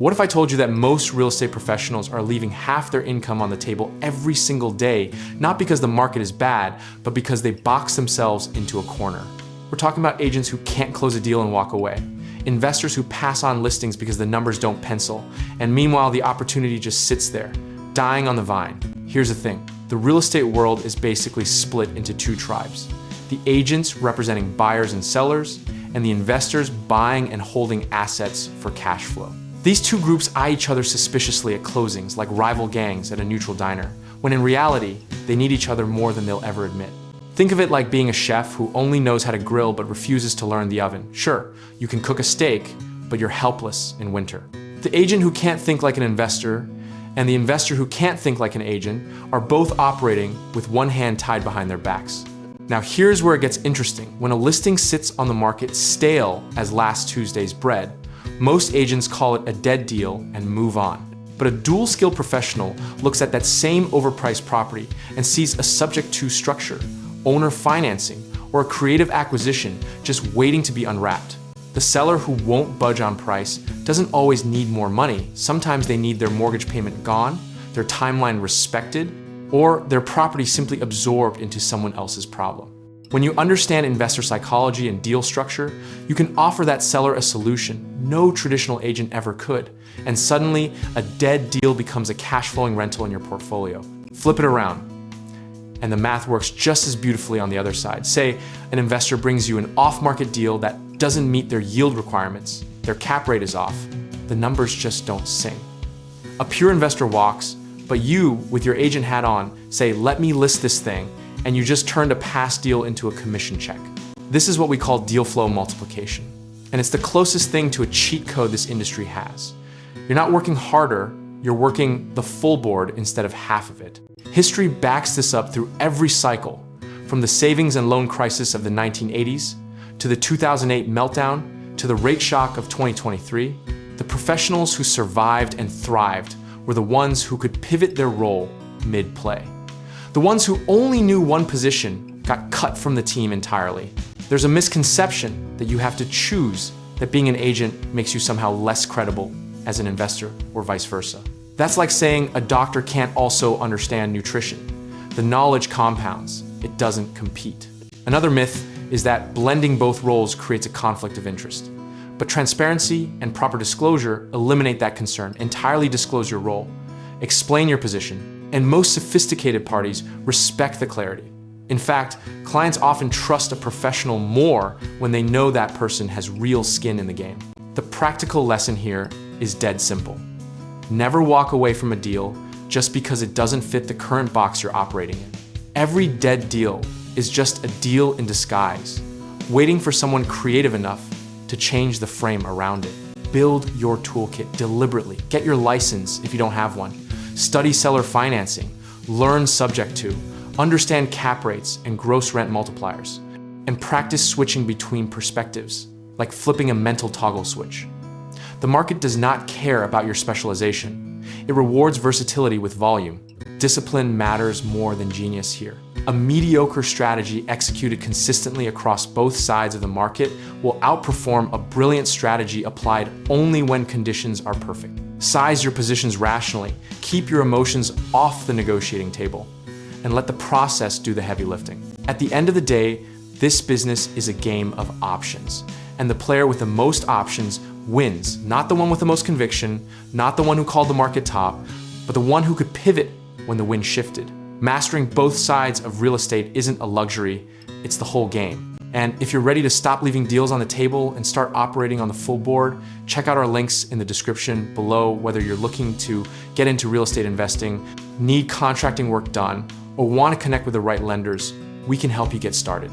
What if I told you that most real estate professionals are leaving half their income on the table every single day, not because the market is bad, but because they box themselves into a corner? We're talking about agents who can't close a deal and walk away, investors who pass on listings because the numbers don't pencil, and meanwhile the opportunity just sits there, dying on the vine. Here's the thing, the real estate world is basically split into two tribes. The agents representing buyers and sellers, and the investors buying and holding assets for cash flow. These two groups eye each other suspiciously at closings, like rival gangs at a neutral diner, when in reality, they need each other more than they'll ever admit. Think of it like being a chef who only knows how to grill but refuses to learn the oven. Sure, you can cook a steak, but you're helpless in winter. The agent who can't think like an investor and the investor who can't think like an agent are both operating with one hand tied behind their backs. Now here's where it gets interesting. When a listing sits on the market stale as last Tuesday's bread, most agents call it a dead deal and move on. But a dual-skilled professional looks at that same overpriced property and sees a subject-to structure, owner financing, or a creative acquisition just waiting to be unwrapped. The seller who won't budge on price doesn't always need more money. Sometimes they need their mortgage payment gone, their timeline respected, or their property simply absorbed into someone else's problem. When you understand investor psychology and deal structure, you can offer that seller a solution no traditional agent ever could, and suddenly a dead deal becomes a cash-flowing rental in your portfolio. Flip it around, and the math works just as beautifully on the other side. Say an investor brings you an off-market deal that doesn't meet their yield requirements, their cap rate is off, the numbers just don't sing. A pure investor walks, but you, with your agent hat on, say, "Let me list this thing," and you just turned a past deal into a commission check. This is what we call deal flow multiplication. And it's the closest thing to a cheat code this industry has. You're not working harder, you're working the full board instead of half of it. History backs this up through every cycle, from the savings and loan crisis of the 1980s, to the 2008 meltdown, to the rate shock of 2023. The professionals who survived and thrived were the ones who could pivot their role mid-play. The ones who only knew one position got cut from the team entirely. There's a misconception that you have to choose, that being an agent makes you somehow less credible as an investor or vice versa. That's like saying a doctor can't also understand nutrition. The knowledge compounds, it doesn't compete. Another myth is that blending both roles creates a conflict of interest. But transparency and proper disclosure eliminate that concern. Entirely disclose your role, explain your position, and most sophisticated parties respect the clarity. In fact, clients often trust a professional more when they know that person has real skin in the game. The practical lesson here is dead simple. Never walk away from a deal just because it doesn't fit the current box you're operating in. Every dead deal is just a deal in disguise, waiting for someone creative enough to change the frame around it. Build your toolkit deliberately. Get your license if you don't have one. Study seller financing, learn subject to, understand cap rates and gross rent multipliers, and practice switching between perspectives, like flipping a mental toggle switch. The market does not care about your specialization. It rewards versatility with volume. Discipline matters more than genius here. A mediocre strategy executed consistently across both sides of the market will outperform a brilliant strategy applied only when conditions are perfect. Size your positions rationally, keep your emotions off the negotiating table, and let the process do the heavy lifting. At the end of the day, this business is a game of options, and the player with the most options wins, not the one with the most conviction, not the one who called the market top, but the one who could pivot when the wind shifted. Mastering both sides of real estate isn't a luxury, it's the whole game. And if you're ready to stop leaving deals on the table and start operating on the full board, check out our links in the description below, whether you're looking to get into real estate investing, need contracting work done, or want to connect with the right lenders. We can help you get started.